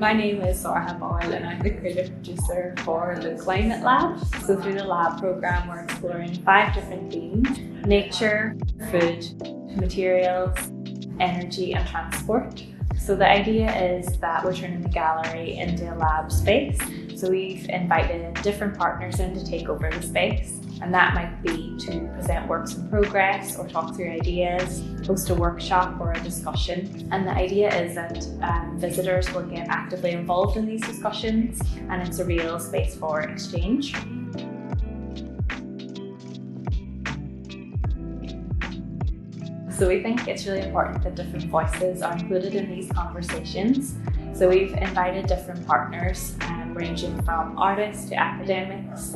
My name is Sarah Boyle and I'm the creative producer for the Climate Lab. So through the lab programme we're exploring 5 different themes: nature, food, materials, energy and transport. So the idea is that we're turning the gallery into a lab space. So we've invited different partners in to take over the space, and that might be to present works in progress or talk through ideas, host a workshop or a discussion. And the idea is that visitors will get actively involved in these discussions, and it's a real space for exchange. So we think it's really important that different voices are included in these conversations. So we've invited different partners ranging from artists to academics,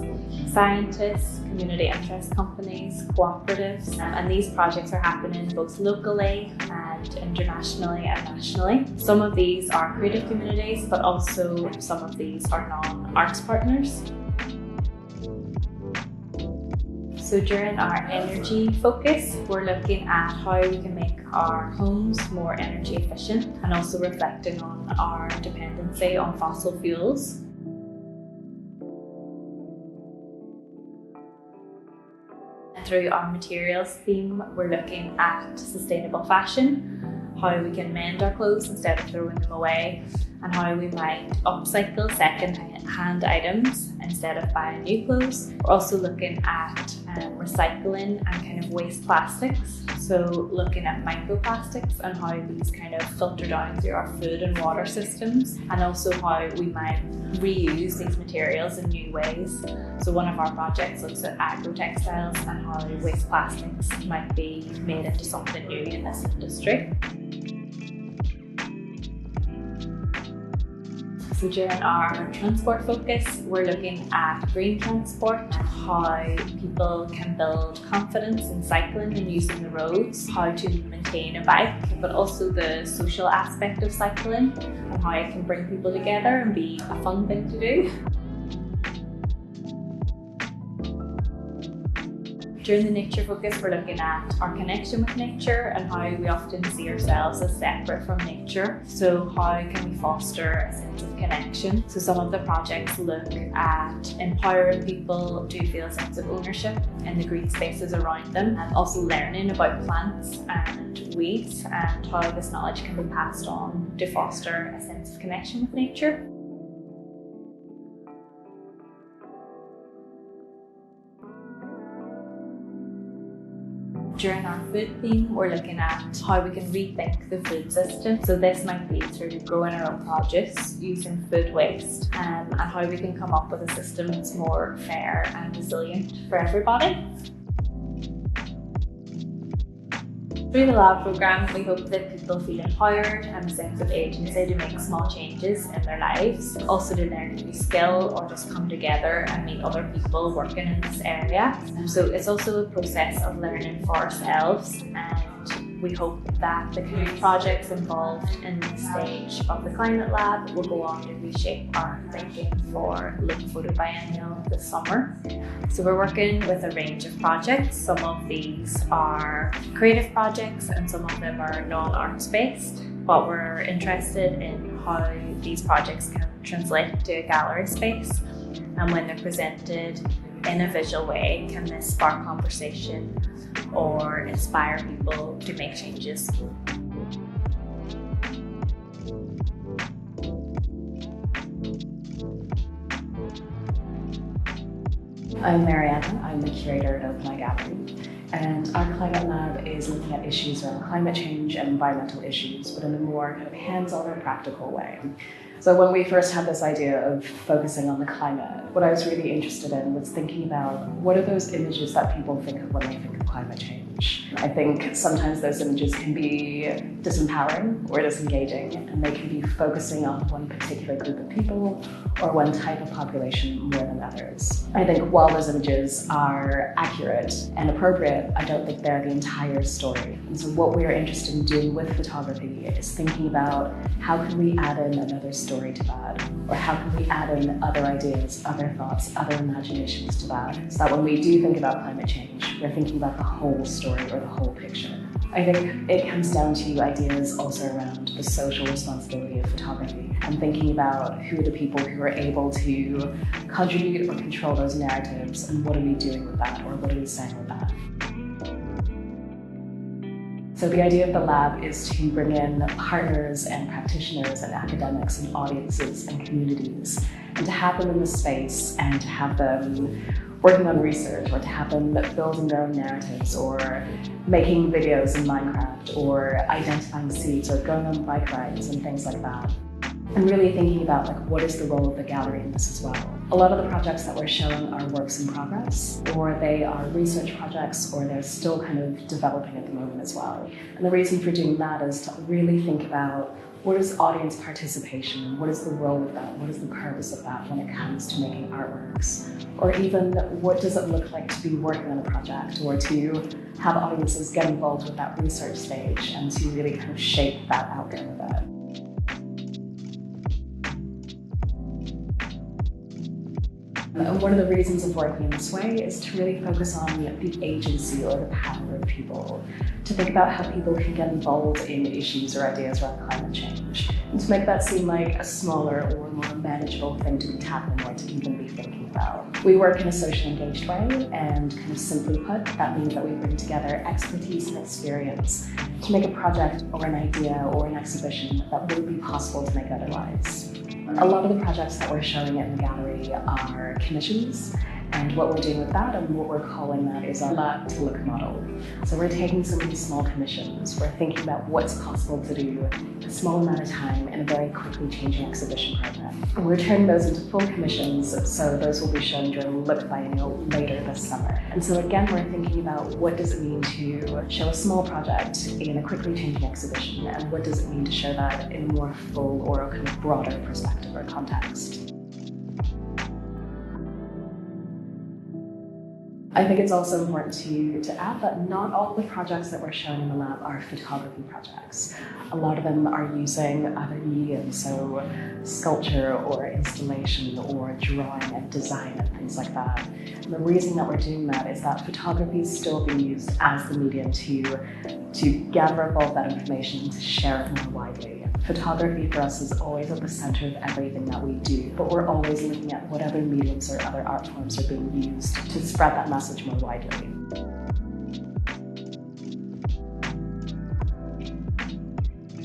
scientists, community interest companies, cooperatives, and these projects are happening both locally and internationally and nationally. Some of these are creative communities, but also some of these are non-arts partners. So during our energy focus, we're looking at how we can make our homes more energy efficient and also reflecting on our dependency on fossil fuels. Through our materials theme, we're looking at sustainable fashion, how we can mend our clothes instead of throwing them away, and how we might upcycle second-hand items instead of buying new clothes. We're also looking at recycling and kind of waste plastics. So looking at microplastics and how these kind of filter down through our food and water systems, and also how we might reuse these materials in new ways. So one of our projects looks at agro-textiles and how waste plastics might be made into something new in this industry. So during our transport focus, we're looking at green transport, how people can build confidence in cycling and using the roads, how to maintain a bike, but also the social aspect of cycling and how it can bring people together and be a fun thing to do. During the nature focus, we're looking at our connection with nature and how we often see ourselves as separate from nature. So how can we foster a sense of connection? So some of the projects look at empowering people to feel a sense of ownership in the green spaces around them, and also learning about plants and weeds and how this knowledge can be passed on to foster a sense of connection with nature. During our food theme, we're looking at how we can rethink the food system. So this might be through growing our own produce, using food waste, and how we can come up with a system that's more fair and resilient for everybody. Through the lab programme, we hope that people feel empowered and a sense of agency to make small changes in their lives, also to learn a new skill or just come together and meet other people working in this area. So it's also a process of learning for ourselves, and we hope that the community projects involved in this stage of the Climate Lab will go on to reshape our thinking for Look Photo Biennial this summer. So we're working with a range of projects. Some of these are creative projects and some of them are non-arts based, but we're interested in how these projects can translate to a gallery space, and when they're presented in a visual way, can this spark conversation or inspire people to make changes. I'm Mariana, I'm the curator of my gallery, and our Climate Lab is looking at issues around climate change and environmental issues, but in a more kind of hands-on and practical way. So when we first had this idea of focusing on the climate, what I was really interested in was thinking about what are those images that people think of when they think of climate change. I think sometimes those images can be disempowering or disengaging, and they can be focusing on one particular group of people or one type of population more than others. I think while those images are accurate and appropriate, I don't think they're the entire story. And so what we're interested in doing with photography is thinking about how can we add in another story to that, or how can we add in other ideas, other thoughts, other imaginations to that, so that when we do think about climate change, we're thinking about the whole story or the whole picture. I think it comes down to ideas also around the social responsibility of photography and thinking about who are the people who are able to contribute or control those narratives and what are we doing with that or what are we saying with that. So the idea of the lab is to bring in partners and practitioners and academics and audiences and communities and to have them in the space and to have them working on research or to have them building their own narratives or making videos in Minecraft or identifying seeds or going on bike rides and things like that. And really thinking about what is the role of the gallery in this as well. A lot of the projects that we're showing are works in progress, or they are research projects, or they're still kind of developing at the moment as well. And the reason for doing that is to really think about what is audience participation and what is the role of that, what is the purpose of that when it comes to making artworks? Or even what does it look like to be working on a project or to have audiences get involved with that research stage and to really kind of shape that outcome of it. And one of the reasons of working in this way is to really focus on the agency or the power of people, to think about how people can get involved in issues or ideas around climate change, and to make that seem like a smaller or more manageable thing to be tackling or to even be thinking about. We work in a socially engaged way, and kind of simply put, that means that we bring together expertise and experience to make a project or an idea or an exhibition that wouldn't be possible to make otherwise. A lot of the projects that we're showing in the gallery are commissions, and what we're doing with that and what we're calling that is our lab to look model. So we're taking some of these small commissions, we're thinking about what's possible to do in a small amount of time in a very quickly changing exhibition program. And we're turning those into full commissions, so those will be shown during the Look Biennial later this summer. And so again, we're thinking about what does it mean to show a small project in a quickly changing exhibition, and what does it mean to show that in a more full or a kind of broader perspective or context. I think it's also important to add that not all of the projects that we're showing in the lab are photography projects. A lot of them are using other mediums, so sculpture or installation or drawing and design and things like that. And the reason that we're doing that is that photography is still being used as the medium to gather up all that information and to share it more widely. Photography for us is always at the center of everything that we do, but we're always looking at what other mediums or other art forms are being used to spread that message more widely.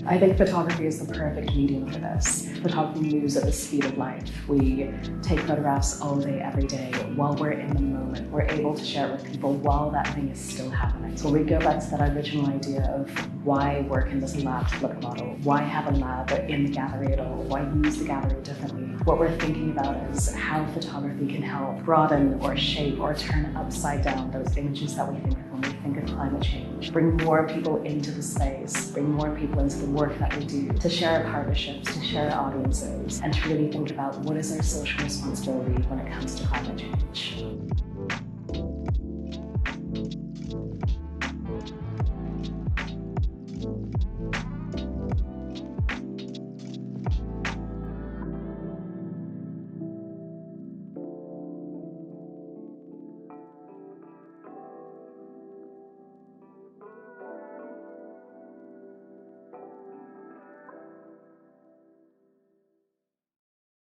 I think photography is the perfect medium for this. Photography moves at the speed of light. We take photographs all day, every day. While we're in the moment, we're able to share it with people while that thing is still happening. So we go back to that original idea of why work in this lab to look model? Why have a lab in the gallery at all? Why use the gallery differently? What we're thinking about is how photography can help broaden or shape or turn upside down those images that we think of when we think of climate change. Bring more people into the space, bring more people into the work that we do, to share our partnerships, to share our audiences, and to really think about what is our social responsibility when it comes to climate change.